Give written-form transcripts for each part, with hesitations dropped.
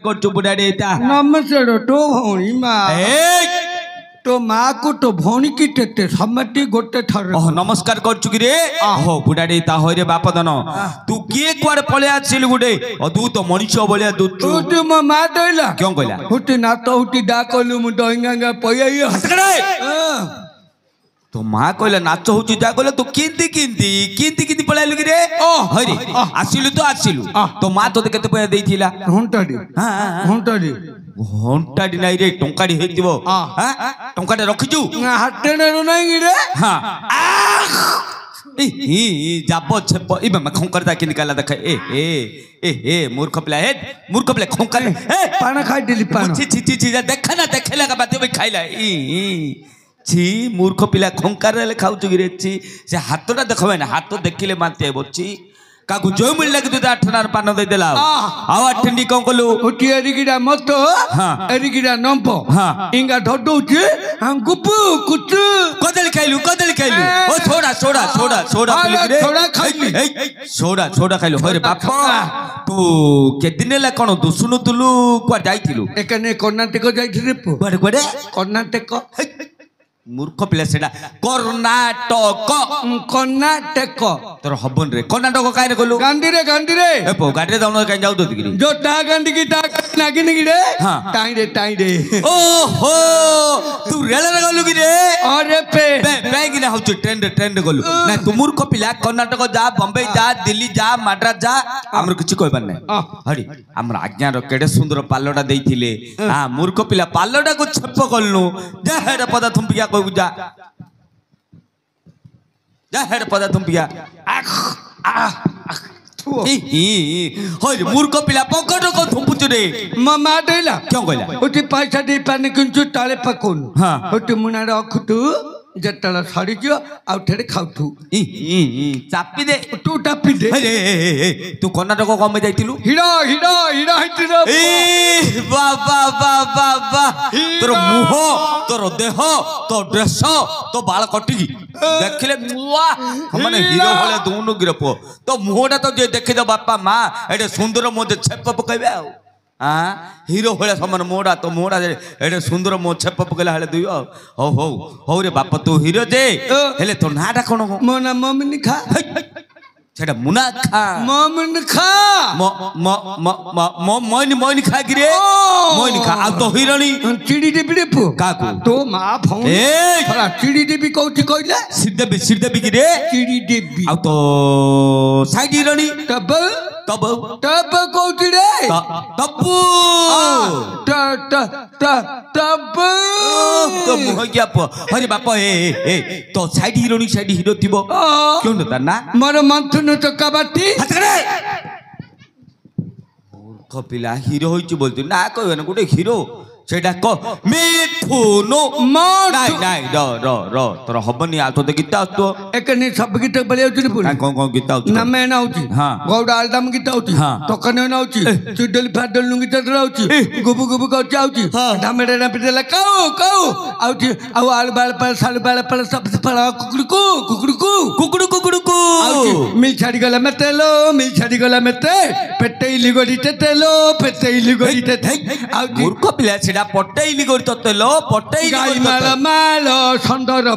करछु बुढ़ा डेता नमस्कार तो भौणी माँ तो माँ को तो भौणी की टेटे सम्मति गोटे थर ओह नमस्कार करछु कि रे ओह बुढ़ा डेता होय रे बाप दन तू किए कुआडे पळे आछिल गुडे तू तो मनुष्य बोलिया दूतु तू मो माँ दइला क्यों कहला हुटी ना तो हुटी डा कलु मु डंगा पयई हसकड़े तो माँ कहला नाच होची जा कहला तू किंती पळाइलु कि रे ओ हरि आसिलु तो माँ तो केते पैसा देइथिला घंटाडी घंटाडी घंटाडी नाही रे टंकाडी हेतिबो हां टंकाडे रखिजु हाटे नेरु नाही रे हां ए जाबो छेपो ई मैं खंकर दा के निकाला देख ए मूर्ख प्ला खंकर ए पाना खाइ दिली पाना छी देखा ना देखेला का बात खाइला छी मूर्ख पिला खंकार रे खाउछु गिरे छी से हाथटा देखबे ना हाथ देखिले मानते बच्ची काकू जो मिल लगे तो आठनार पान दे देला आव ठंडी कोन कलु उठी एरिगिडा मत एरिगिडा नंपो इंगा ढडौची हम गुपु कुचु कदली खाइलु ओ छोड़ा पिलु छोड़ा खाइली छोड़ा खाइलु होरे बाप तू के दिन ला कोन दुसुनु तुलु को जाइथिलु एकने कर्नाटक जाइथिले कोडे कर्नाटक मूर्ख पिला सेडा कर्नाटक तोर हबन रे कर्नाटक काहे गलु गांधी रे ए पो गाडी रे जाउन काहे जाउ तो दिगरी जो टा गांधी की टा नागिन की रे टाई रे ओहो तू रेल रे गलु की रे अरे पे बैग ना होछु ट्रेन रे गलु ना तू मूर्ख पिला कर्नाटक जा बम्बई जा दिल्ली जा मद्रास जा हमर किछि कहबार नै हरि हमर आज्ञा रो केडे सुंदर पाल्लोटा देइथिले हां मूर्ख पिला पाल्लोटा को छप गलनु जा हेड पदा थुंपिया कोई जा हेड पदा थुंपिया होय मूर्ख पिला पकड़ को थुंपुचु रे मामा देला क्यों कहला उठी पैसा दे पानी किंचु ताले पकोन हां उठी मुना रखतु जतला साड़ी जो आउ ठेडे खाउथु चापी दे तू टापी दे अरे तू कर्नाटक कम जाइतिलु हिडो हिटिरो ए बा तोर मुह तोर देह तो ड्रेस तो बाल कटिगी देखले मुआ माने हीरो होले दोनु गिरपो तो मुहटा तो जे देखि दो बापा मां एडे सुंदर मोदे छेप पकइबे आ हाँ हीरो होले समान मोड़ा तो मोड़ा एडे सुंदर मो छेप पकइला हले दुइयो हो रे बाप तू हीरो जे हेले तो नाडा कोन मो ना मम्मी खा सेटा मुना खा मम्मी खा मोइन खा गिरे मोइन खा आ तो हिरणी चिड़ी देबी पु काकू तो मा फोन ए थोड़ा चिड़ी देबी कोठी कइले सिरदेबी गिरे चिड़ी देबी आ तो साइड हिरणी तब कोठी रे तब्बू तब तो मुह क्या प अरे बाप ए तो साइड हीरो थिबो क्यों न ना मोर मंथन तो कबाटी हतरे मूर्ख पिला हीरो होइची बोलतु ना कहबे ना गुटे हीरो सेटा को मिठुनो नाही रो तोर हबनी आ तो गीत आतो एकनी सब गीत बले होची पुरी कोन गीत आउची ना मैं ना होची हां गौडा आलदम गीत आउची तो कने ना होची चिडल फाडल नु गीत आउची गुबु करची आउची धामेडा ना पिटला काऊ आउची आउ आल बाल पर साल बाल पर सब पड़ा कुकुड़ू आउची मिल छाडी गला मते पेटेइली गोडी तेलो पेटेइली गोडी ते आउची मूर्ख पिला सेडा पटेइली गोडी तेलो पटेइली गाई माल संडर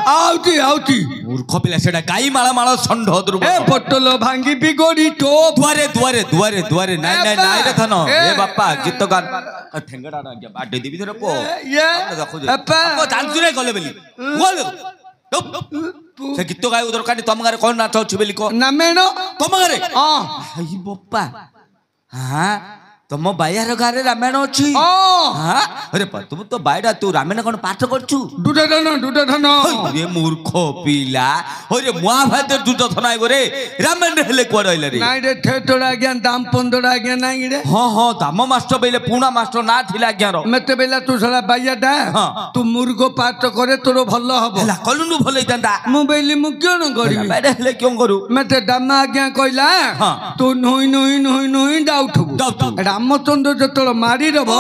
आउची मूर्ख पिला सेडा गाई माल संड दुर्ब ए पटलो भांगी बिगोडी तो दुआरे नाइ रे थन ए बापा गीत गान ठेंगडा ना बाडे देबी धर पो ये देखो अपा जानछु रे गले बेली बोल से गीत गाय उधर कानी तम गारे कोन नाच अछि बेली को ना मेनो तम गारे हां हाई बापा हां तम बायार गारे रामायण अछि हां अरे तुम तो बायडा तू रामायण कोन पाठ करछु दुटधन ये मूर्ख पिला अरे महाभारत दुटधन आइ गोरे रामायण हेले को रहिले रे नाइ रे थेतोडा ज्ञान दाम 15 ज्ञान नाइ रे हां दाम मास्टर बेले पुणा मास्टर ना थिला ज्ञान मते बेला तू सला बायाडा तू मुर्गो पाठ करे तोरो भलो हबो हला कलुनु भलै जांदा मु बेली मु क्यों न करी बायडा हेले क्यों करू मते दामा ज्ञान कहला तू नोई डाउट एडा ରାମଚନ୍ଦ୍ର ଯେତେବେଳେ ମାରିଦବ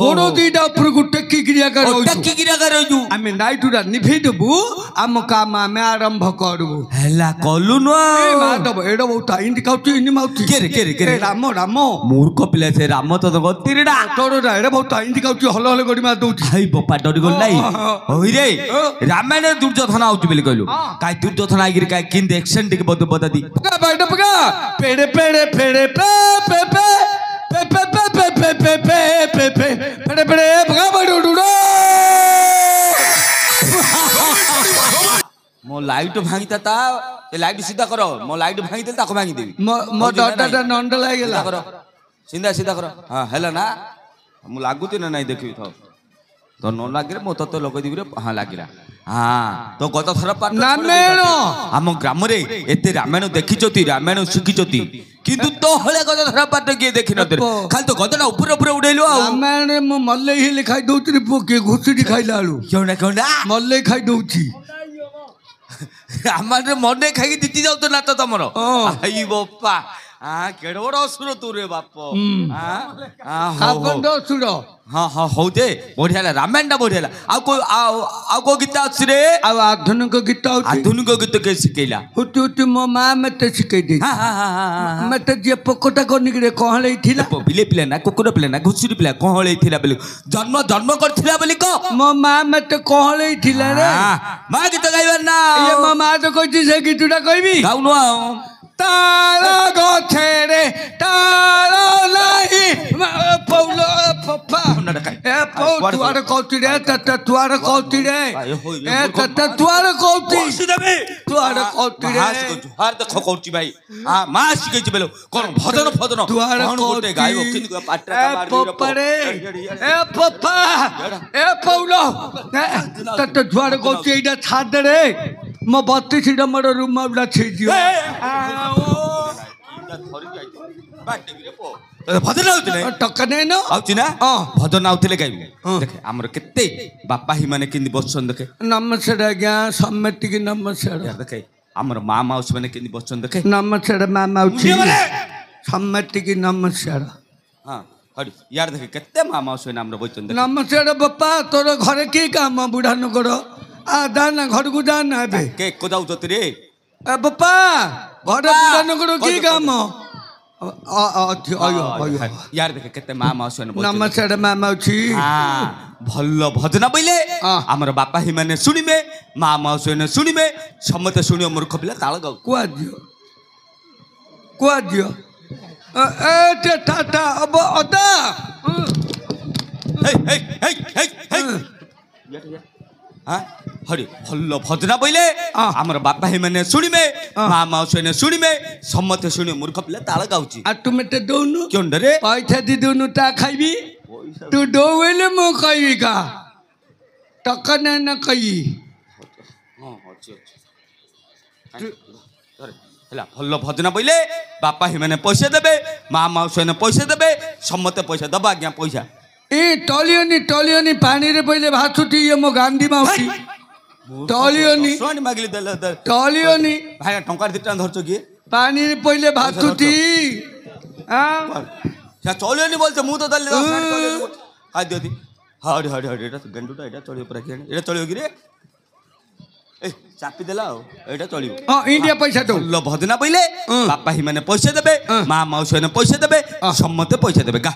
ଗୋଡ ଦିଟା ଉପରକୁ ଟେକିକିରି ଆମେ ନାଇଟୁରା ନିଭେଇ ଦେବୁ ଆମ କାମ ଆମେ ଆରମ୍ଭ କରିବୁ ହେଲା କଲୁ ମାଧବ ଏଇଟା ବହୁତ ଇନ୍ତି ଖାଉଛି ଇନି ମାଉଛି ରାମ ରାମ ମୂର୍ଖ ପିଲା ସେ ରାମ ତ ତିରିଡା ତୋର ଏଇଟା ବହୁତ ଇନ୍ତି ଖାଉଛି ହଲ ହଲ କରି ମାରି ଦଉଛି ହାଇ ବୋପା ଡରି ଗଲ ନାଇଁ ହଇରେ ରାମାୟଣ ଦୁର୍ଯୋଧନ ଆଉଛି ବୋଲି କହିଲୁ କାଇ ଦୁର୍ଯୋଧନ ଆଇକିରି କାଇ କିନ୍ତି ଏକ୍ସନ୍ ଟିକେ ବଦ ବଦା ଦି ପକା ବାଇଟା ପକା ପେଡେ ପେଡେ ପେଡେ ପେ ପେ ପେ ପେ ପେ ପେ ପେ ପେ ପେ ପେ ପେ ପେ ପେଡେ ପେଡେ ପକା ବାଇଟା ଉଡୁଡ ମୋ ଲାଇଟ୍ ଭାଙ୍ଗିତା ତା ଏ ଲାଇଟ୍ ସିଧା କର ମୋ ଲାଇଟ୍ ଭାଙ୍ଗି ଦେଲି ତାକୁ ଭାଙ୍ଗି ଦେବି ମୋ ଡରଟା ନଣ୍ଡ ଲାଗିଲା କର ସିଧା ସିଧା କର ହଁ ହେଲା ନା ମୁଁ ଲାଗୁଛି ନା ନାଇଁ ଦେଖିବି ଥାଉ ତ ନ ଲାଗିଲେ ମୁଁ ତତେ ଲଗେଇଦେବି ରେ ହଁ ଲାଗିଲା ହଁ ତ ଗତ ଥର ରାମାୟଣ ଆମ ଗ୍ରାମରେ ଏତେ ରାମାୟଣ ଦେଖିଛନ୍ତି ରାମାୟଣ ଶିଖିଛନ୍ତି କିନ୍ତୁ ତ ହଳେ ଗତ ଥର ପାଠ କିଏ ଦେଖିନଥିଲେ ଖାଲି ତ ଗଦଟା ଉପରେ ଉପରେ ଉଡେଇଲୁ ଆଉ ରାମାୟଣରେ ମୁଁ ମଲେଇ ହେଲେ ଖାଇ ଦଉଛି ପୁଅ କିଏ ଘୁଷୁରି ଖାଇଲା ବେଳୁ କେଉଁଟା ମଲେଇ ଖାଇ ଦଉଛି ରାମାୟଣରେ ମନେ ଖାଇକି ଜିତି ଯାଉଛ ନା ତ ତମର ଆଇ ବୋପା କେଡ ବଡ ଅସୁର ତୁ ରେ ବାପ ଅସୁର ହଁ ହଁ ହଉ ଯେ ବଢିଆ ହେଲା ରାମାୟଣଟା ବଢିଆ ହେଲା ଆଉ କୋଉ ଗୀତ ଅଛି ରେ ଆଉ ଆଧୁନିକ ଗୀତ ଆଧୁନିକ ଗୀତ କିଏ ଶିଖେଇଲା ହୁଟି ହୁଟି ମୋ ମା ମତେ ଶିଖେଇ ଦେଇଛି ମତେ ଯିଏ ପୋକଟା କରିନିକିରେ କହଳେଇ ଥିଲା ବିଲେ ପିଲା ନା କୁକୁର ପିଲା ନା ଘୁଷୁରୀ ପିଲା କହଳେଇ ଥିଲା ବୋଲି ଜନ୍ମ କରିଥିଲା ବୋଲି କହ ମୋ ମା ମତେ କହଳେଇ ଥିଲା ରେ ମା ଗୀତ ଗାଇବାର ନା ମୋ ମା ତ କହିଛି ସେ ଗୀତଟା କହିବି ଗାଉନୁ ଆଉ ତାଳ ଗଛରେ ତାଳ ନାହିଁ ପୌଲ ତୁଆର କହୁଛି ରେ ତତେ ତୁଆର କହୁଛି ରେ ତତେ ତୁଆର କହୁଛି ତୁଆର କହୁଛି ରେ ଦେଖ କହୁଛି ଭାଇ ମା ଶିଖେଇଛି ବେଲ କଣ ଭଜନ ଫଜନ ତୁଆର ଗୋଟେ ଗାଇବ କିନ୍ତୁ ପପାରେ ଏ ପପା ଏ ପୌଲ ତତେ ତୁଆର କହୁଛି ଏଇଟା ଛାଡ ରେ ମୋ 32 ନମ୍ବର ରୁମ୍ ଗୁଡା ଛିଯିବ ଭଜନ ହଉଥିଲେ ଟକା ନେଇ ନ ଆଉଛି ନା ଭଜନ ଆଉଥିଲେ ଗାଇବୁ ଦେଖେ ଆମର କେତେ ବାପା ହି ମାନେ କେମିତି ବସୁଛନ୍ତି ଦେଖେ ନମସ୍କାର ଆଜ୍ଞା ସମିତିକି ନମସ୍କାର ଦେଖେ ଆମର ମା ମାଉସୀ ମାନେ କେମିତି ବସୁଛନ୍ତି ଦେଖେ ନମସ୍କାର ମା ମାଉସୀ ସମିତିକି ନମସ୍କାର ହଁ ୟାର ଦେଖେ କେତେ ମା ମାଉସୀ ମାନେ ଆମର ବସୁଛନ୍ତି ନମସ୍କାର ବାପା ତୋର ଘରେ କି କାମ ବୁଢା ନଗର ନା ଘରକୁ ଯା ନା ଏବେ କେ କୋ ଯାଉଛନ୍ତି ରେ ବାପା ଘରେ ବୁଢା ନଗର କି କାମ ୟାର ଦେଖେ କେତେ ମା ମାଉସୀ ମାନେ ନମସ୍କାର ମା ମାଉସୀ ଭଲ ଭଜନ ବୋଇଲେ ଆମର ବାପା ହି ମାନେ ଶୁଣିବେ ମା ମାଉସୀ ମାନେ ଶୁଣିବେ ସମସ୍ତେ ଶୁଣିବ ମୂର୍ଖ ପିଲା ତାଳ ଗାଉ କୁଆଝିଅ ଟାଟା ଅଦା ହରି ଭଲ ଭଜନା ବୋଇଲେ ଆମର ବାପା ହି ମାନେ ଶୁଣିବେ ମା ମାଉସୀ ମାନେ ଶୁଣିବେ ସମସ୍ତେ ଶୁଣିବେ ମୂର୍ଖ ପିଲା ତାଳ ଗାଉଛି ଆଉ ତୁ ମତେ ଦଉନୁ କେଉଁଟାରେ ପଇସା ଦି ଦଉନୁ ତା ଖାଇବି ତୁ ଦଉ ବୋଇଲେ ମୁଁ ଖାଇବି କା ଟକା ନା ନା ଖାଇବି ହେଲା ଭଲ ଭଜନା ବୋଇଲେ ବାପା ହି ମାନେ ପଇସା ଦେବେ ମା ମାଉସୀ ମାନେ ପଇସା ଦେବେ ସମସ୍ତେ ପଇସା ଦବା ଆଜ୍ଞା ପଇସା ଟଳିଅନି ପାଣିରେ ପଇଲେ ଭାସୁଛି ଇଏ ମୋ ଗାନ୍ଧୀ ମାଉସୀ ଟଳିଅନି ଟଳିଅନି ଭାଇ ଟଙ୍କା 2 ଟଙ୍କା ଧରଛ କିଏ ପାଣିରେ ପଇଲେ ଭାସୁଛି ଚଳିବନି ବୋଲছে ମୁଁ ତ ଦଲି ଖାଇ ଦିଅନ୍ତି ହଡ଼ି ହଡ଼ି ହଡ଼ି ଏଇଟା ଗେଣ୍ଡୁଟା ଏଇଟା ଚଳିବ ପୁରା କିଏ ଏଇଟା ଚଳିବ କି ରେ ଚାପି ଦେଲା ଆଉ ଏଇଟା ଚଳିବ ଇଣ୍ଡିଆ ପଇସା ଭଲ ଭଜନା ବୋଇଲେ ବାପା ହି ମାନେ ପଇସା ଦେବେ ମା ମାଉସୀ ମାନେ ପଇସା ଦେବେ ସମସ୍ତେ ପଇସା ଦେବେ ଗା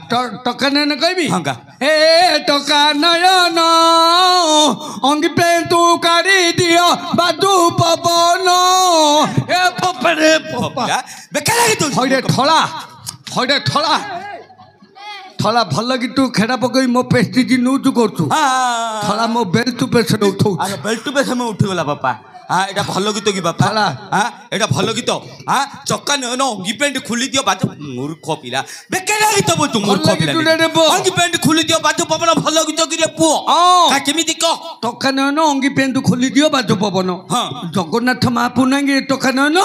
ଟକା ନୟନ କହିବି ହଁ ଗା ଏ ଟକା ନୟନ ଅଙ୍ଗି ପେନ୍ତୁ କାଢି ଦିଅ ବାଜୁ ପବନ ଏ ପପରେ ପପା ବେକାର ଲାଗି ତୁ ହଇରେ ଥଳା ଥଳା ଭଲ କି ତୁ ଖେଡ଼ା ପକେଇ ମୋ ପେଷ୍ଟିଜି ନଉଛୁ କରୁଛୁ ଥଳା ମୋ ବେଲ୍ଟ ପେସରେ ଉଠଉଛି ବେଲ୍ଟ ପେସ ମୁଁ ଉଠିଗଲା ବାପା এটা ভালো গীত কি বাপা এটা ভালো গীত চক্কা নয় অঙ্গি প্যান্ট খুলি দিও বাজো মূর্খ পিলা বেকারিয়া গীত বল তু মূর্খ পিলা অঙ্গি প্যান্ট খুলি দিও বাজো পবন ভালো গীত কি রে পুଅ কেমিতি কহ টকা নয় অঙ্গি প্যান্ট খুলি দিও বাজো পবন জগন্নাথ মহাপ্রভু নাকি টকা নয়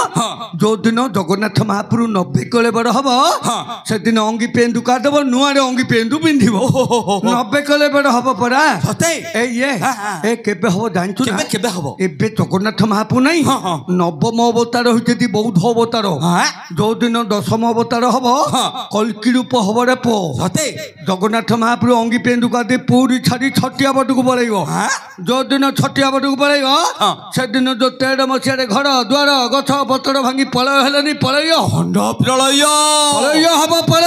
ଯୋଉଦିନ ଜଗନ୍ନାଥ ମହାପ୍ରଭୁ 90 କୋଳେ ବଡ ହବ ସେଦିନ ଅଙ୍ଗି ପେଣ୍ଡୁ କାଢିଦବ ନୂଆରେ ଅଙ୍ଗି ପେଣ୍ଡୁ ପିନ୍ଧିବ 90 କୋଳେ ବଡ ହବ ପରା ସତେ ଏ କେବେ ହବ ଜାଣିଛୁ ନା କେବେ ହବ ଏବେ ଜଗନ୍ନାଥ ଜଗନ୍ନାଥ ମହାପ୍ରଭୁ ନାହିଁ ନବମ ଅବତାର ହୋଇଛନ୍ତି ବୌଦ୍ଧ ଅବତାର ଯୋଉଦିନ ଦଶମ ଅବତାର ହବ କଲ୍କି ରୂପ ହବ ରେ ପୁଅ ସତେ ଜଗନ୍ନାଥ ମହାପ୍ରଭୁ ଅଙ୍ଗି ପେଣ୍ଡୁକା ଦେଇ ପୁରୀ ଛାଡ଼ି ଛଟିଆ ବଟକୁ ପଳେଇବ ଯୋଉଦିନ ଛଟିଆ ବଟକୁ ପଳେଇବ ସେଦିନ ଯୋଉ 13 ମସିହାରେ ଘର ଦ୍ୱାର ଗଛ ପତ୍ର ଭାଙ୍ଗି ପଳୟ ହେଲେନି ପଳେଇବ ଖଣ୍ଡ ପ୍ରଳୟ ପଳୟ ହବ ପଳୟ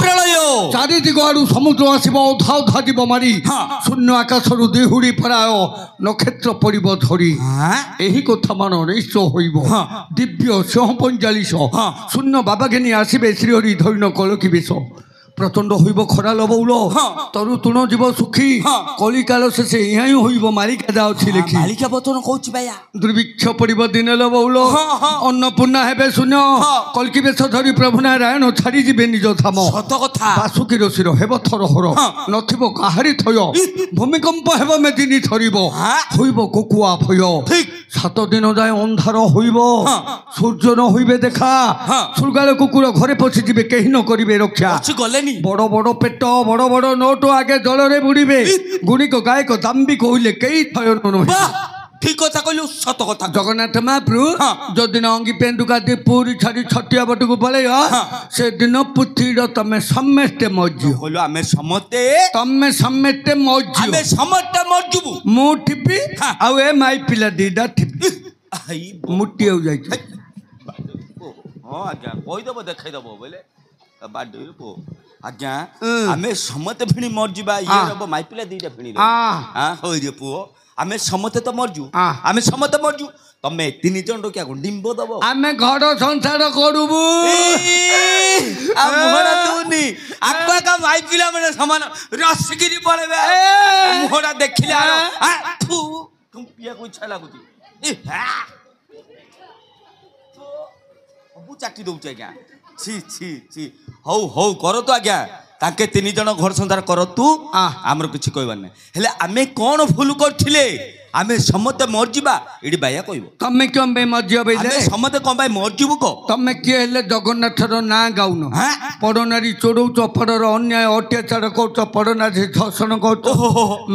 ପ୍ରଳୟ ଚାରିଦିଗ ଆଡୁ ସମୁଦ୍ର ଆସିବ ଅଧା ଅଧା ଯିବ ମାରି ଶୂନ୍ୟ ଆକାଶରୁ ଦେହୁଡ଼ି ପରାୟ ନକ୍ଷତ୍ର ପଡ଼ିବ ଧରି ଏହି କଥା ମାନ ନିଶ୍ଚୟ ହୋଇବ ଦିବ୍ୟ ସିଂହ ପଞ୍ଚାଳିଶ ଶୂନ୍ୟ ବାବା ଘେନି ଆସିବେ ଶ୍ରୀହରି ଧୈନ କଳକି ବେଶ ପ୍ରଚଣ୍ଡ ହୋଇବ ଖରା ଲବଉଳ ତରୁ ତୁଣ ଯିବ ସୁଖୀ କଳିକାଳ ଶେଷେ ଏହା ହିଁ ହୋଇବ ମାଳିକା ଯା ଅଛି ଲେଖି ମାଳିକା ବଚନ କହୁଛି ଭାଇଆ ଦୁର୍ଭିକ୍ଷ ପଡ଼ିବ ଦିନେ ଲବଉଳ ଅନ୍ନପୂର୍ଣ୍ଣା ହେବେ ଶୂନ୍ୟ କଳକି ବେଶ ଧରି ପ୍ରଭୁ ନାରାୟଣ ଛାଡ଼ି ଯିବେ ନିଜ ଧାମ ସତ କଥା ବାସୁକୀର ଶିର ହେବ ଥରହର ନଥିବ କାହାରି ଥୟ ଭୂମିକମ୍ପ ହେବ ମେଦିନୀ ଥରିବ ହୋଇବ କୋକୁଆ ଭୟ 7 ଦିନ ଯାଏ ଅନ୍ଧାର ହୋଇବ ସୂର୍ଯ୍ୟ ନ ହୋଇବେ ଦେଖା ଶୃଗାଳ କୁକୁର ଘରେ ପଶିଯିବେ କେହି ନ କରିବେ ରକ୍ଷା ଗଲେନି ବଡ଼ ବଡ଼ ପେଟ ବଡ଼ ବଡ଼ ନୋଟ ଆଗେ ଜଳରେ ବୁଡ଼ିବେ ଗୁଣିକ ଗାୟକ ଦାମ୍ବି କହିଲେ କେହି ଥୟ ନୁହେଁ ঠিক কথা কইলু সত কথা জগন্নাথ মহাপ্রভু যদিন অঙ্গি পেন্ডুকা দিয়ে পুরী ছাড়ি ছটিয়া বটକୁ পଳେଇବ সেদিন পৃথিবীর তমে সমস্তে মজ্জু কইলু আমি সমতে তমে সমস্তে মজ্জু আমি সমতে মজ্জুবু ମୁଁ ଠିପି ଆଉ ଏ ମାଇ ପିଲା ଦିଟା ଠିପି আই ମୁଟି ଆଉ ଯାଇଛି ହଁ ଆଜ୍ଞା କହିଦେବ ଦେଖେଇଦେବ ବୋଇଲେ ବାଡିରୁ ପୋ ଆଜ୍ଞା ଆମେ ସମତେ ଭିଣି ମରିଯିବା ଇଏ ହବ ମାଇ ପିଲା ଦିଟା ଭିଣି ହଇରେ ପୁଅ ଆମେ ସମତେ ତ ମରଜୁ ଆମେ ସମତେ ମରଜୁ ତମେ 3 ଜଣ କିଆ ଡିମ୍ବ ଦବ ଆମେ ଘର ସଂସାର କରୁବୁ ମୁହଁଟା ଦୁନି ଆକା ମାଇ ପିଲା ମାନେ ସମାନ ରସିକିରି ପଳେଇବେ ମୁହଁଟା ଦେଖିଲେ ଆର ପିଆକୁ ଇଚ୍ଛା ଲାଗୁଛି ସବୁ ଚାଟି ଦଉଛି ଆଜ୍ଞା ছি ছি ছি ହଉ ହଉ କରନ୍ତୁ ଆଜ୍ଞା ତାଙ୍କେ 3 ଜଣ ଘର ସଂସାର କରନ୍ତୁ ଆମର କିଛି କହିବାର ନାହିଁ ହେଲେ ଆମେ କ'ଣ ଭୁଲ କରିଥିଲେ ଆମେ ସମସ୍ତେ ମରିଯିବା ଏଠି ବାୟା କହିବ ତମେ କ'ଣ ପାଇଁ ମରିଯିବ ବେଲେ ସମସ୍ତେ କ'ଣ ପାଇଁ ମରିଯିବୁ କ ତମେ କିଏ ହେଲେ ଜଗନ୍ନାଥର ନାଁ ଗାଉନ ପଡ଼ନାରୀ ଚୋରଉଛ ପଡ଼ର ଅନ୍ୟାୟ ଅତ୍ୟାଚାର କରୁଛ ପଡ଼ନାରୀ ଧର୍ଷଣ କରୁଛ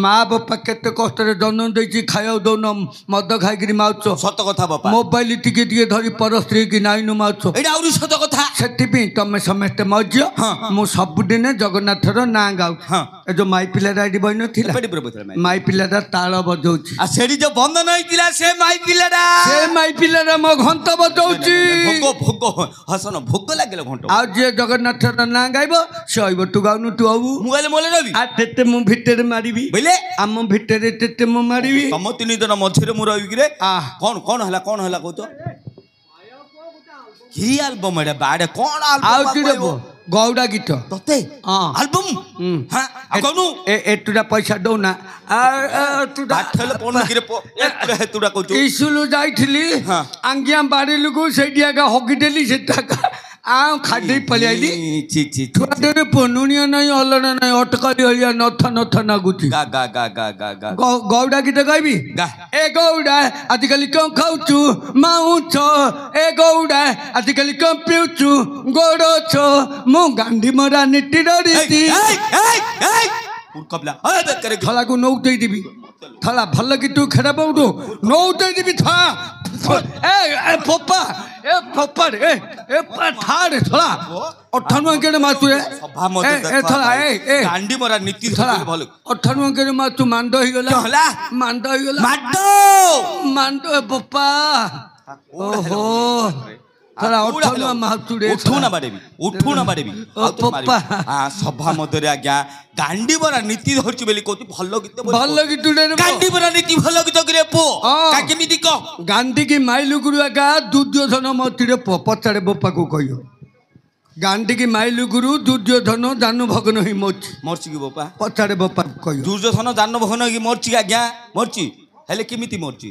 ମା ବାପା କେତେ କଷ୍ଟରେ ଜନ୍ମ ଦେଇଛି ଖାଇବାକୁ ଦଉନ ମଦ ଖାଇକିରି ମାରୁଛ ସତ କଥା ବାପା ମୋବାଇଲ ଟିକେ ଟିକେ ଧରି ପର ସ୍ତ୍ରୀ କି ନାଇନୁ ମାରୁଛ ଏଇଟା ଆହୁରି ସତ କଥା ସେଥିପାଇଁ ତମେ ସମସ୍ତେ ମରିଯିବ ମୁଁ ସବୁଦିନେ ଜଗନ୍ନାଥର ନାଁ ଗାଉଛି ଏ ଯୋଉ ମାଇ ପିଲାଟା ଏଠି ବଇନଥିଲା ମାଇ ପିଲାଟା ତାଳ ବଜଉଛି ସେଠି ଯୋଉ ବନ୍ଧନ ହେଇଥିଲା ସେ ମାଇ ପିଲାଟା ମୋ ଘଣ୍ଟ ବଜଉଛି ଭୋଗ ହସନ ଭୋଗ ଲାଗିଲା ଘଣ୍ଟ ଆଉ ଯିଏ ଜଗନ୍ନାଥର ନାଁ ଗାଇବ ସେ କହିବ ତୁ ଗାଉନୁ ତୁ ହବୁ ମୁଁ ଗାଇଲେ ମୋଲେ ରବି ଆ ତେତେ ମୁଁ ଭିତରେ ମାରିବି ବୋଇଲେ ଆମ ଭିତରେ ତେତେ ମୁଁ ମାରିବି ତମ 3 ଜଣ ମଝିରେ ମୁଁ ରହିବି ରେ କଣ ହେଲା କହୁଛ କି ଆଲବମ୍ ଏଟା ବାଡେ କଣ ଆଲବମ୍ ଆଉ ଗୌଡ଼ା ଗୀତ ତତେ ଆଲବମ୍ କହୁନୁ ଏତୁଟା ପଇସା ଦଉନା ଇସୁଲୁ ଯାଇଥିଲି ଆଜ୍ଞା ବାଡ଼ିଲୁକୁ ସେଇଠି ଆଗା ହଗିଦେଲି ସେଟା ଖାଦେଇ ପଳେଇ ଆଇଲି ଛୁଆଟାରେ ପନୁଣିଆ ନାହିଁ ଅଲଣା ନାହିଁ ଅଟକାଲି ଭଳିଆ ନଥା ନାଗୁଛି ଗୌଡ଼ା ଗୀତ ଗାଇବି ଏ ଗୌଡ଼ା ଆଜିକାଲି କ'ଣ ଖାଉଛୁ ମାଉଛ ଏ ଗୌଡ଼ା ଆଜିକାଲି କ'ଣ ପିଉଛୁ ଗୋଡଛ ମୁଁ ଗାଣ୍ଡି ମରା ନୀତିର ରୀତି ଥଳାକୁ ନଉ ଦେଇଦେବି ଥଳା ଭଲ କି ତୁ ଖେଳ ପଉଠୁ ନଉ ଦେଇଦେବି ଥଳା ପୋପା ଥାଡେ ଥଳା 98 କେଡେ ମାତୁ ରେ ଥଳା ଗାଣ୍ଡି ମରା ନୀତି ଥଳା 98 କେଡେ ମାତୁ ମାଣ୍ଡ ହେଇଗଲା ମାଣ୍ଡ ପୋପା ଓହୋ ଥଳା 98 ମାତୁ ରେ ଉଠୁ ନା ବାଡେବି ସଭା ମଧ୍ୟରେ ଆଜ୍ଞା ଗାଣ୍ଡି ମରା ନୀତି ଧରିଛି ବୋଲି କହୁଛି ଭଲ ଗୀତ ଗାଣ୍ଡି ମରା ନୀତି ଭଲ ଗୀତ କିରେ ପୁଅ କେମିତି କହ ଗାଣ୍ଡି କି ମାଇଲୁ ଗୁରୁ ଆଗା ଦୁର୍ଯ୍ୟୋଧନ ମତିରେ ପଚାରେ ବୋପାକୁ କହିବ ଗାଣ୍ଡି କି ମାଇଲୁ ଗୁରୁ ଦୁର୍ଯ୍ୟୋଧନ ଜାନୁ ଭଗନ ହିଁ ମରିଛି କି ବୋପା ପଚାରେ ବୋପାକୁ କହିବ ଦୁର୍ଯ୍ୟୋଧନ ଜାନୁ ଭଗନ କି ମରିଛି ଆଜ୍ଞା ମରିଛି ହେଲେ କେମିତି ମରିଛି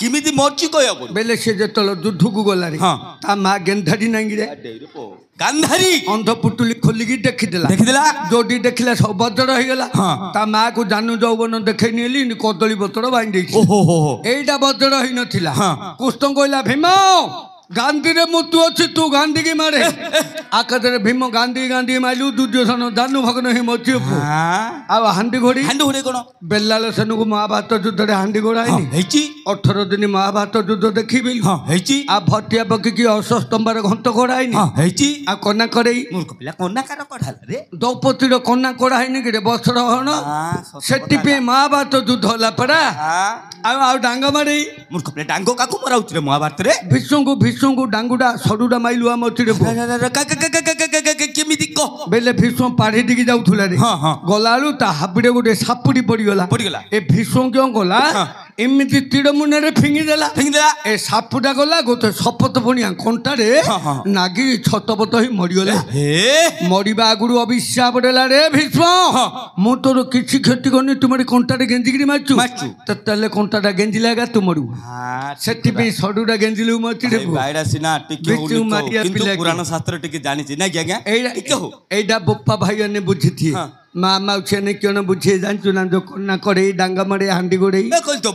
କେମିତି ମରିଛି କହିବ ବେଲେ ସେ ଯେତେବେଳେ ଯୁଦ୍ଧକୁ ଗଲାରେ ତା ମା ଗେନ୍ଧାରୀ ନାଙ୍ଗିରେ ଗାନ୍ଧାରୀ ଅନ୍ଧ ପୁଟୁଲି ଖୋଲିକି ଦେଖିଦେଲା ଯୋଉଠି ଦେଖିଲା ସବୁ ବଜର ହେଇଗଲା ତା ମା କୁ ଜାନୁ ଯୌବନ ଦେଖେଇ ନେଲି କଦଳୀ ପତ୍ର ବାନ୍ଧି ଦେଇଛି ଏଇଟା ବଜର ହେଇନଥିଲା କୃଷ୍ଣ କହିଲା ଭୀମ ଗାନ୍ଧୀ ରେ ମୁଁ ତୁ ଅଛି ତୁ ଗାନ୍ଧୀ କି ମାରେ ଆକାଶରେ ଭୀମ ଗାନ୍ଧୀ ଗାନ୍ଧୀ ମାଇଲୁ ଦୁର୍ଯ୍ୟୋଧନ ଦାନୁ ଭଗ୍ନ ହିଁ ମଛି ଆଉ ହାଣ୍ଡି ଘୋଡ଼ି କଣ ବେଲାଳ ସେନକୁ ମହାଭାରତ ଯୁଦ୍ଧରେ ହାଣ୍ଡି ଘୋଡ଼ା ହେଇଛି 18 ଦିନ ମହାଭାରତ ଯୁଦ୍ଧ ଦେଖିବି ହେଇଛି ଆଉ ଭଟିଆ ପକେଇକି ଅଶ୍ୱସ୍ତମ୍ଭରେ ଘଣ୍ଟ ଘୋଡ଼ା ହେଇନି ହେଇଛି ଆଉ କନା କରେଇ ପିଲା କନାକାର କଢାଲା ରେ ଦ୍ରୌପଦୀର କନା କୋଡ଼ା ହେଇନି କି ବସ୍ତ୍ର ହରଣ ସେଥିପାଇଁ ମହାଭାରତ ଯୁଦ୍ଧ ହେଲା ପରା ଆଉ ଡାଙ୍ଗ ମାରି ମୂର୍ଖ ପିଲା ଡାଙ୍ଗ କାକୁ ମରାଉଛି ରେ ମହାଭାରତରେ ଭୀଷ୍ମଙ୍କୁ ଡାଙ୍ଗୁଡା ସଡୁଡା ମାଇଲୁ ଆମ କେମିତି କହ ବେଲେ ଭୀଷ୍ମ ପାଢି ଦିକି ଯାଉଥିଲା ରେ ଗଲାବେଳୁ ତା ହାବିଡେ ଗୋଟେ ସାପୁଡି ପଡିଗଲା ଏ ଭୀଷ୍ମ କେଉଁ ଗଲା ଏମିତି ତୀର ମୁନରେ ଫିଙ୍ଗିଦେଲା ଏ ସାପୁଟା ଗଲା ଗୋଟେ ଶପଥ ପୁଣିଆ କଣ୍ଟାରେ ନାଗି ଛତପତ ହେଇ ମରିଗଲା ମରିବା ଆଗରୁ ଅଭିଶାପ ଦେଲା ରେ ଭୀଷ୍ମ ମୁଁ ତୋର କିଛି କ୍ଷତି କରିନି ତୁମରି କଣ୍ଟାରେ ଗେଞ୍ଜିକିରି ମାରୁଛୁ ତାହେଲେ କଣ୍ଟାଟା ଗେଞ୍ଜିଲା ଏକା ତୁମରୁ ସେଥିପାଇଁ ସଡୁଟା ଗେଞ୍ଜିଲୁ ମଚିରେ ପୁରାଣ ଶାସ୍ତ୍ର ଟିକେ ଜାଣିଛି ନା ଆଜ୍ଞା ଏଇଟା ବୋପା ଭାଇ ମାନେ ବୁଝିଥିଏ ମା ମାଉସୀ କିଣ ବୁଝିଏ ଜାଣିଛୁ ନା ଯୋଉ କନା କରେଇ ଡାଙ୍ଗ ମାରେ ହାଣ୍ଡି ଗୋଡେଇ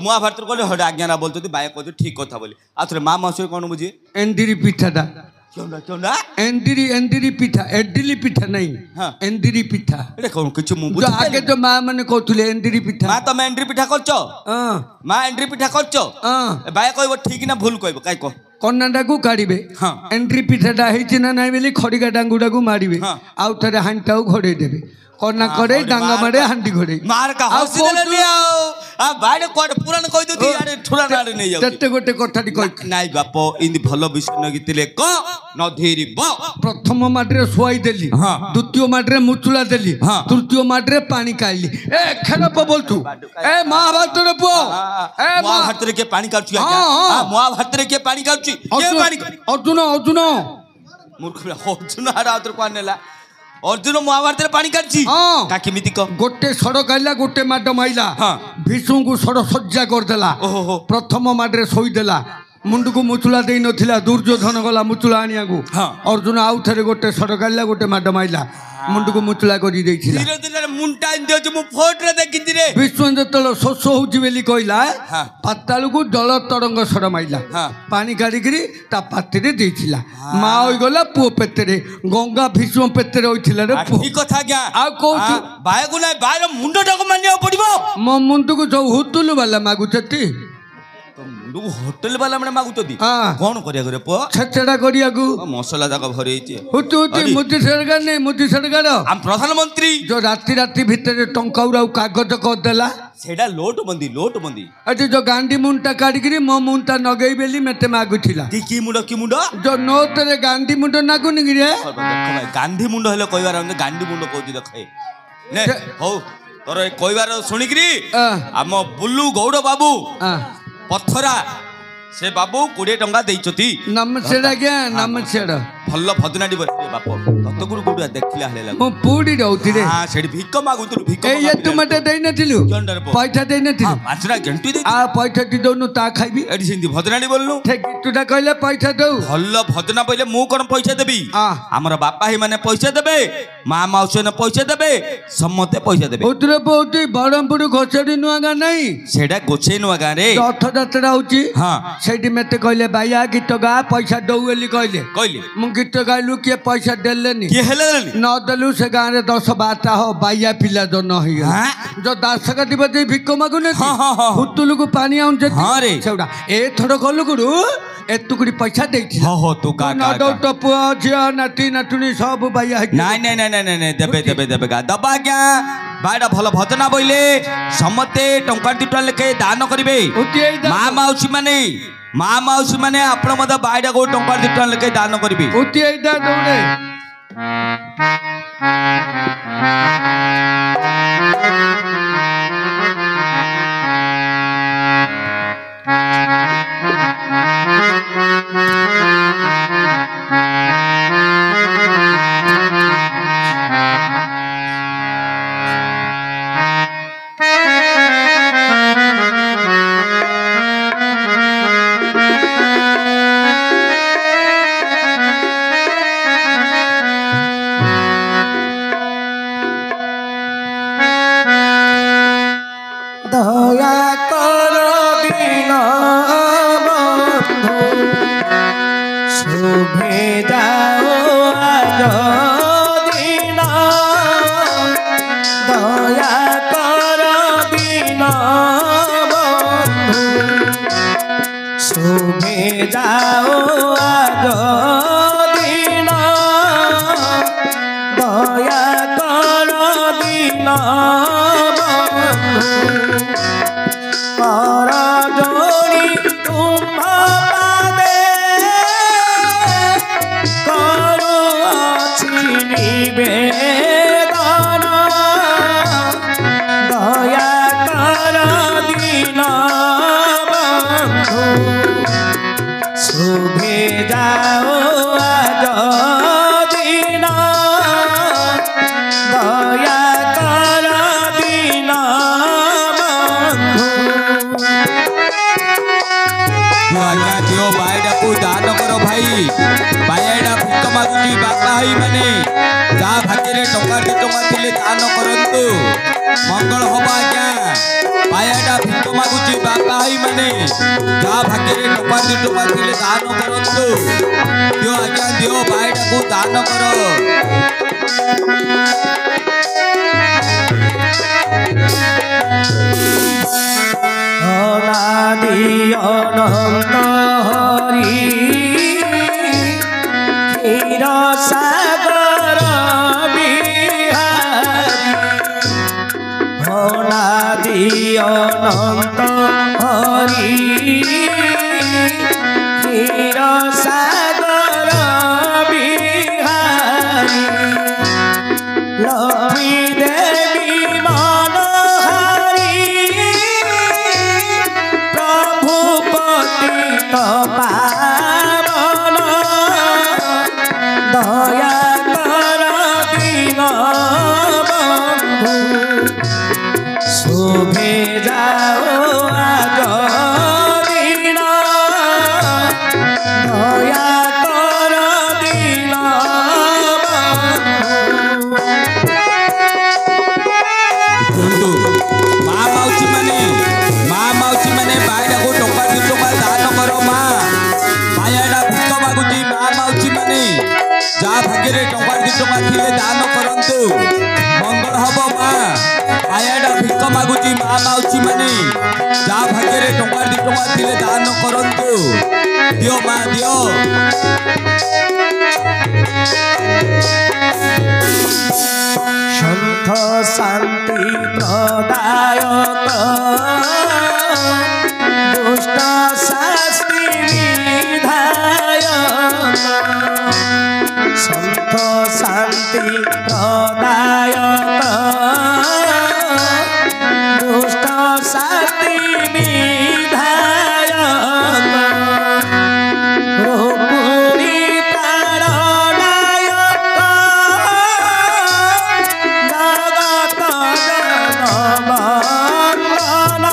ମହାଭାରତ କହିଲେ ହଡେ ଆଜ୍ଞା ବୋଲଛନ୍ତି ବାୟ କହୁଛୁ ଠିକ କଥା ବୋଲି ଆଉ ଥରେ ମା ମାଉସୀ କଣ ବୁଝିଏ ଏଣ୍ଡିରି ପିଠାଟା ଏଣ୍ଡିରି ପିଠା ଏଡିଲି ପିଠା ନାଇଁ ଏଣ୍ଡିରି ପିଠା କିଛି ମୁଁ ଆଗେ ତ ମା ମାନେ କହୁଥିଲେ ଏଣ୍ଡିରି ପିଠା ମା ତମେ ଏଣ୍ଡିରି ପିଠା କରୁଛ ମା ଏଣ୍ଡିରି ପିଠା କରୁଛ ବାୟ କହିବ ଠିକ ନା ଭୁଲ କହିବ କାଇଁ କହ କନାଟାକୁ କାଢିବେ ଏଣ୍ଡିରି ପିଠାଟା ହେଇଛି ନା ନାଇଁ ବୋଲି ଖଡିକା ଡାଙ୍ଗୁଟାକୁ ମାରିବେ ଆଉ ଥରେ ହାଣ୍ଡିଟାକୁ ଘୋଡେଇ ଦେବେ କନା କରେଇ ଡାଙ୍ଗ ମାରେ ହାଣ୍ଡି ଘୋଡେଇ କେତେ ଗୋଟେ କଥାଟି ନାଇଁ ବାପ ଏମିତି ଭଲ ବିଷୟ ନଗିଥିଲେ କ ନଧୀରିବ ପ୍ରଥମ ମାଟିରେ ଶୁଆଇ ଦେଲି ଦ୍ୱିତୀୟ ମାଟିରେ ମୁଚୁଳା ଦେଲି ତୃତୀୟ ମାଟିରେ ପାଣି କାଢିଲି ଏ ଖେଳପ ବୋଲଛୁ ଏ ମହାଭାରତରେ ପୁଅ ମହାଭାରତରେ କିଏ ପାଣି କାଢୁଛି ମହାଭାରତରେ କିଏ ପାଣି କାଢୁଛି ଅର୍ଜୁନ ମୂର୍ଖ ଅର୍ଜୁନ ଆଉଥରେ କୁଆ ନେଲା ଅର୍ଜୁନ ମହାଭାରତରେ ପାଣି କାଢିଛି କେମିତି କହ ଗୋଟେ ସଡ କାଢିଲା ଗୋଟେ ମାଡ ମାଇଲା ଭୀଷ୍ମଙ୍କୁ ସଡ ସଜ୍ଜା କରିଦେଲା ପ୍ରଥମ ମାଡରେ ଶୋଇଦେଲା ମୁଣ୍ଡକୁ ମୁଚୁଳା ଦେଇ ନଥିଲା ଦୁର୍ଯ୍ୟୋଧନ ଗଲା ମୁଚୁଳା ଆଣିବାକୁ ଅର୍ଜୁନ ଆଉ ଥରେ ଗୋଟେ ସଡ କାଢିଲା ଗୋଟେ ମାଡ ମାଇଲା ମୁଣ୍ଡକୁ ମୁଚୁଳା କରି ଦେଇଥିଲା ଭୀଷ୍ମ ଯେତେବେଳେ ଶୋଷ ହଉଛି ବୋଲି କହିଲା ପାତାଳକୁ ଜଳ ତରଙ୍ଗ ସଡ ମାଇଲା ପାଣି କାଢିକିରି ତା ପାଟିରେ ଦେଇଥିଲା ମା ହୋଇଗଲା ପୁଅ ପେଟରେ ଗଙ୍ଗା ଭୀଷ୍ମ ପେଟରେ ହୋଇଥିଲା ରେ ଆଉ କହୁଛୁ ମୁଣ୍ଡଟାକୁ ମାନିବାକୁ ପଡିବ ମୋ ମୁଣ୍ଡକୁ ଯୋଉ ହୁତୁଲୁ ବାଲା ମାଗୁଛନ୍ତି ହୋଟେଲ ବାଲା ମାନେ ମାଗୁଛନ୍ତି କଣ କରିବାକୁ ପୁଅ ଛେଚେଡା କରିବାକୁ ମସଲା ଯାକ ଭରି ହେଇଛି ମୋଦି ସରକାର ନେଇ ମୋଦି ସରକାର ପ୍ରଧାନମନ୍ତ୍ରୀ ଯୋଉ ରାତି ଭିତରେ ଟଙ୍କା ଆଉ କାଗଜ କରିଦେଲା ସେଇଟା ଲୋଟ ବନ୍ଦି ଏଠି ଯୋଉ ଗାଣ୍ଡି ମୁଣ୍ଡଟା କାଢିକିରି ମୋ ମୁଣ୍ଡଟା ନଗେଇ ବେଲି ମତେ ମାଗୁଥିଲା କି ମୁଣ୍ଡ ଯୋଉ ନୋଟରେ ଗାଣ୍ଡି ମୁଣ୍ଡ ନାଗୁନି କି ରେ ଗାନ୍ଧୀ ମୁଣ୍ଡ ହେଲେ କହିବାର ଗାଣ୍ଡି ମୁଣ୍ଡ କହୁଛି ଦେଖ ହଉ ତୋର କହିବାର ଶୁଣିକିରି ଆମ ବୁଲୁ ଗୌଡ଼ ବାବୁ ପଥରା ସେ ବାବୁ 20 ଟଙ୍କା ଦେଇଛନ୍ତି ନମସ୍କାର ଆଜ୍ଞା ନମସ୍କାର ଭଲ ଭଜନାଟି ବାପ ତତେ କୋଉଠି ଦେଖିଲା ହେଲେ ମୁଁ ପୁଡି ରହୁଛି ରେ ସେଠି ଭିକ ମାଗୁଥିଲୁ ଭିକ ଏଇ ତୁ ମତେ ଦେଇନଥିଲୁ ପଇସା ଦେଇନଥିଲୁ ପାଞ୍ଚଟା ଗେଣ୍ଟି ଦେଇ ପଇସା ଟି ଦଉନୁ ତା ଖାଇବି ଏଠି ସେମିତି ଭଜନାଟି ବୋଲନୁ ତୁଟା କହିଲେ ପଇସା ଦଉ ଭଲ ଭଜନା ବୋଇଲେ ମୁଁ କଣ ପଇସା ଦେବି ଆମର ବାପା ଭାଇ ମାନେ ପଇସା ଦେବେ ମା ମାଉସୀ ମାନେ ପଇସା ଦେବେ ସମସ୍ତେ ପଇସା ଦେବେ ଉତ୍ତର ବହୁତ ବ୍ରହ୍ମପୁର ଘୋଷାରୀ ନୂଆ ଗାଁ ନାଇଁ ସେଇଟା ଗୋଛେଇ ନୂଆ ଗାଁ ରେ ରଥଯାତ୍ରା ହଉଛି ସେଇଠି ମତେ କହିଲେ ବାଇଆ ଗୀତ ଗା ପଇସା ଦଉ ବୋଲି କହିଲେ ମୁଁ ଗୀତ ଗାଇଲୁ କିଏ ପଇସା ଦେଲେନି ନଦେଲୁ ସେ ଗାଁରେ 10-12ଟା ବାଇଆ ପିଲା ଜନ୍ମ ହେଇଗଲା ଯୋଉ ଦାସ କାଟିବ ଦେଇ ଭିକ ମାଗୁନି ହୁତୁଲୁକୁ ପାଣି ଆଣୁଛନ୍ତି ସେଗୁଡା ଏଥର ଗଲୁ ଗୁରୁ ଏତୁକୁଡି ପଇସା ଦେଇଥିଲା ପୁଅ ଝିଅ ନାତି ନାତୁଣୀ ସବୁ ବାଇଆ ନାଇଁ ଦେବେ ଦବା ଆଜ୍ଞା ବାଇଟା ଭଲ ଭଜନା ବୋଇଲେ ସମସ୍ତେ ଟଙ୍କା 2 ଟଙ୍କା ଲେଖେ ଦାନ କରିବେ ମା ମାଉସୀ ମାନେ ଆପଣ ମଧ୍ୟ ବାଇଟା କୋଉ ଟଙ୍କା 2 ଟଙ୍କା ଲେଖେ ଦାନ କରିବେ যাও আজ দিন দয়া কর দিন কর জোড়ি তুম্ভ পাদে করো আছি নিবেদন দয়া কর দিন বন্ধু শুভে যাও আজ দিন দয়া কর দিন বন্ধু ଆଜ୍ଞା ଦିଅ ଭାଇଟାକୁ ଦାନ କର ଭାଇ ଭାଇ ଏଇଟା ଭିକ ମାଗୁଛି ବାପା ଭାଇ ମାନେ ଯାହା ଭାଗ୍ୟରେ ଟଙ୍କା 2 ଟଙ୍କା ଥିଲେ ଦାନ କରନ୍ତୁ ମଙ୍ଗଳ ହବ ଆଜ୍ଞା ଭାଇ ଏଇଟା ଭିକ ମାଗୁଛି ବାପା ଭାଇ ମାନେ ଯାହା ଭାଗ୍ୟରେ ଟଙ୍କା 2 ଟଙ୍କା ଥିଲେ ଦାନ କରନ୍ତୁ ଦିଅ ଆଜ୍ଞା ଦିଅ ଭାଇଟାକୁ ଦାନ କର অনাদি অনন্ত হরি ক্ষীর সাগর বিহারী অনাদি অনন্ত হরি ক্ষীর সাগর বিহারী লক্ষ্মী দেবী মনোহারী প্রভু পতিত পাবন দয়া কর দিন বন্ধু শুভে যাও আজ দিন দয়া কর দিন କିନ୍ତୁ ମା ମାଉସୀ ମାନେ ଭାଇଟାକୁ ଟଙ୍କା 2 ଟଙ୍କା ଦାନ କର ମା ଭାଇ ଏଇଟା ଭିକ ମାଗୁଛି ମା ମାଉସୀ ମାନେ ଯାହା ଭାଗ୍ୟରେ ଟଙ୍କା 2 ଟଙ୍କା ଥିଲେ ଦାନ କରନ୍ତୁ ମଙ୍ଗଳ ହବ ମା ଭାଇ ଏଇଟା ଭିକ ମାଗୁଛି ମା ମାଉସୀ ମାନେ ଯାହା ଭାଗ୍ୟରେ ଟଙ୍କା 2 ଟଙ୍କା ଥିଲେ ଦାନ କରନ୍ତୁ ଦିଅ ମା ଦିଅ সন্থ শান্তি প্রদায়ক দুষ্ট শাস্তি বিধায়ক সন্থ শান্তি প্রদায়ক দুষ্ট শাস্তি বিধায়ক রূপুরি প্রাণনায়ক জগত জনবন্দন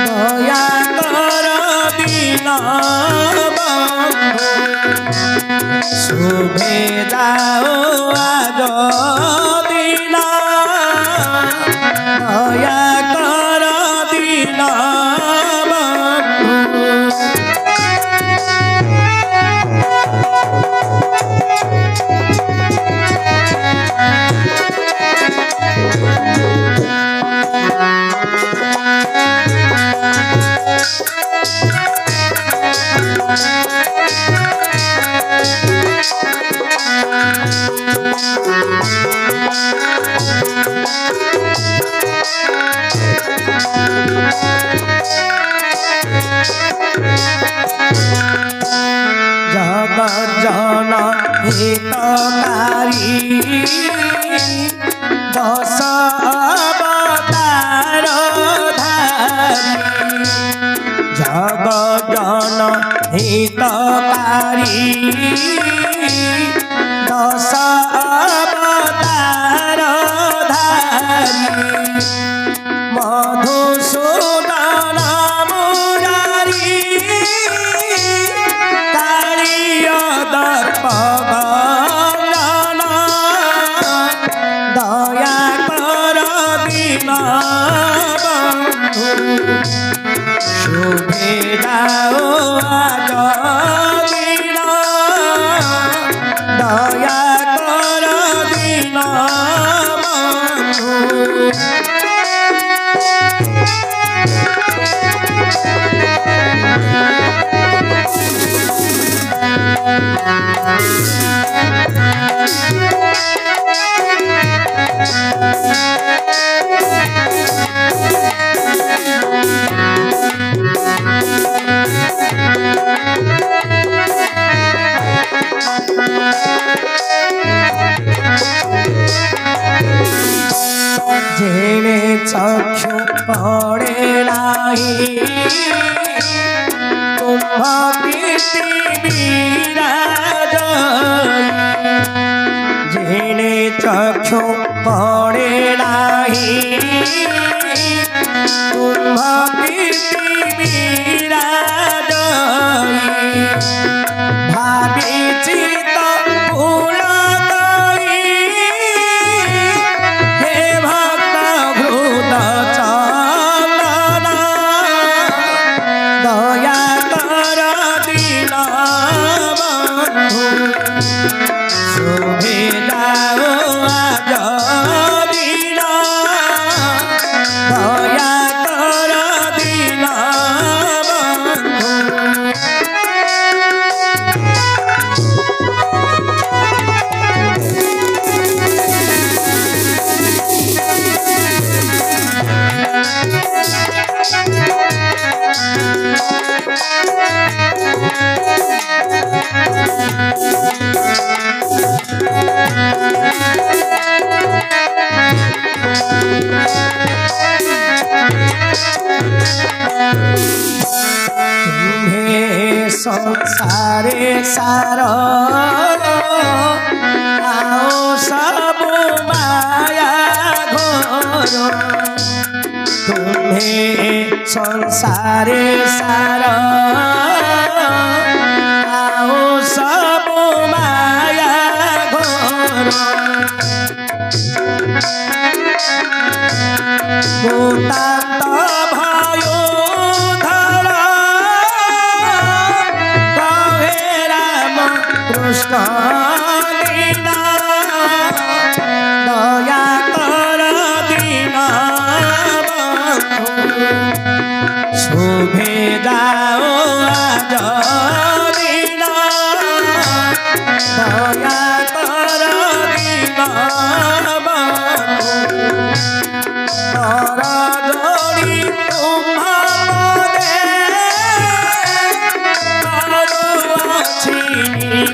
দয়া কর দিন বন্ধু শুভে যাও আজ দিন দয়া কর দিন বন্ধু জগজ্জন হিতকারী দশ অবতার ধারী জগজ্জন হিতকারী দশ অবতার ধারী মধুসূদন মুরারি কালিয় দর্প বন্দন দয়া কর দিন বন্ধু শুভে যাও আজ দিন দয়া কর দিন বন্ধু जेणे चक्षु पड़े नाही तुम्ह कीर्ति विराज जेणे चक्षु पड़े नाही तुम्ह कीर्ति विराज भावी चित फूल संसारे सार आओ सब माया घोर तुम्हें संसारे सार आओ सब माया घोर भूतांत भयो कृष्ण लीला दया कर दीन शुभे जाओ आज लीला दया कर दीन तर जोड़ी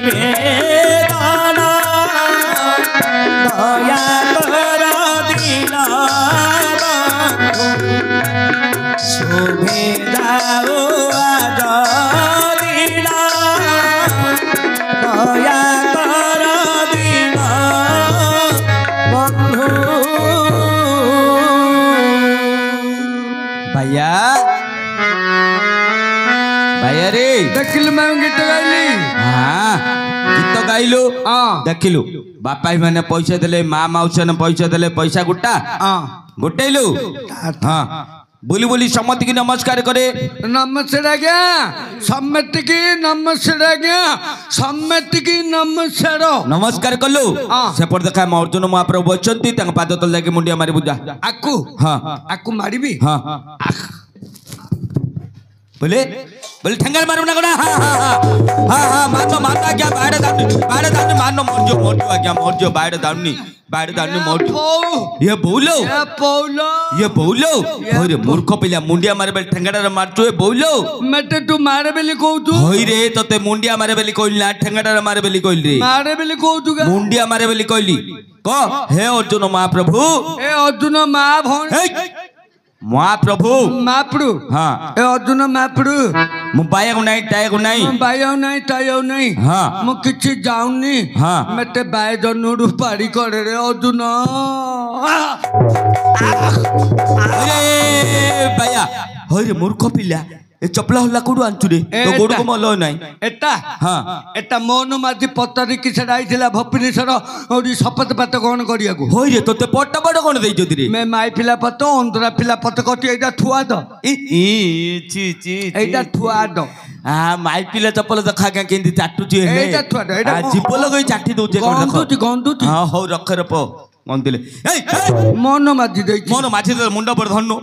बेदाना दया कर दीना शुभे जाओ आज दीना दया कर दीना बंधु भैया भैया रे देखिल मैं गीत गाइली हाँ गीत गाइलु देखिलु बापा मैंने पैसा देले माँ मौसा ने पैसा देले पैसा गुट्टा गुटेलु हाँ बोली बोली सम्मति की नमस्कार करे नमस्कार आज्ञा सम्मति की नमस्कार आज्ञा सम्मति की नमस्कार नमस्कार कलु सेपट देखा अर्जुन महाप्रभु अछंती तांग पाद तल जाके मुंडिया मारी बुझा आकु हाँ आकु मारिबी हाँ बोले बोले ठंगार मारू ना कोना हाँ हाँ हाँ हाँ हाँ मानो माता क्या बाड़े दानी मानो मोर्जो आज्ञा मोर्जो बाड़े दानी मोर्जो ये बोलो ये बोलो होरे मूर्ख पिला मुंडिया मारे बेले ठंगार मारचो ये बोलो मते तू मारे बेले कहू होई रे तते मुंडिया मारे बेले कहली ना ठंगार मारे बेले कहली रे मारे बेले कहू मुंडिया मारे बेले कहली को हे अर्जुन महाप्रभु ए अर्जुन महाभवन महाप्रभु महाप्रभु हाँ ए अर्जुन महाप्रभु मु बाया नहीं टाया को नहीं बाया नहीं टाया नहीं हाँ मु किछि जाउनी हाँ मते बाय जनुरु पारी करे रे अर्जुन अरे बाया होय रे मूर्ख पिला ए चपला हल्ला कोडु आंचु रे तो गोडु को मलो नाही एटा हां एटा मोन माजी पत्तरी कि सेडा आइथिला भपिनेश्वर ओडी शपथ पात कोन करिया को होय रे तोते पट्टा बड कोन देइ जति रे मैं माई पिला पत अंतरा पिला पत कटी एटा थुआ द ई ची ची एटा थुआ द आ माई पिला चपल देखा के केंदी चाटु ची हे एटा थुआ द एटा जीव लगई चाटी दोजे कोन देखो गंदुती हां हो रख रे प गंदिले ए मोन माजी देइ मोन माजी दे मुंडा पर धन्नो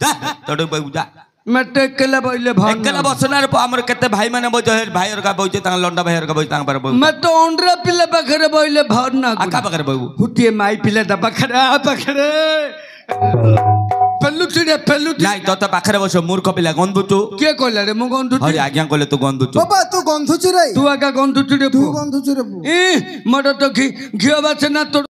जा तडे बाबू जा मैं तो अकेला बोले भान ଏକେଲା ବସନାରେ ଆମର କେତେ ଭାଇ ମାନେ ବଇଛ ଭାଇ ହରକା ବଇଛ ତାଙ୍କ ଲଣ୍ଡା ଭାଇ ହରକା ବଇଛ ତାଙ୍କ ପାଖରେ ବଇଛ मैं तो ओंडरा पिला पाखरे बोले भान ना ଆଖା ପାଖରେ ବଇବୁ हुटिए माई पिला दा पाखरे आ पाखरे पेलुचिड़े पेलुचि ନାଇଁ ତୋ ପାଖରେ ବସ ମୂର୍ଖ ପିଲା ଗନ୍ଧୁଛୁ किए कहला रे मु गंधुचि ହରି ଆଜ୍ଞା କହିଲେ ତୁ ଗନ୍ଧୁଛୁ ବାବା ତୁ ଗନ୍ଧୁଛୁ ରେ तू आका गंधुचि रे ତୁ ଗନ୍ଧୁଛୁ ରେ ए मड तो घी घियो बाचे ना तो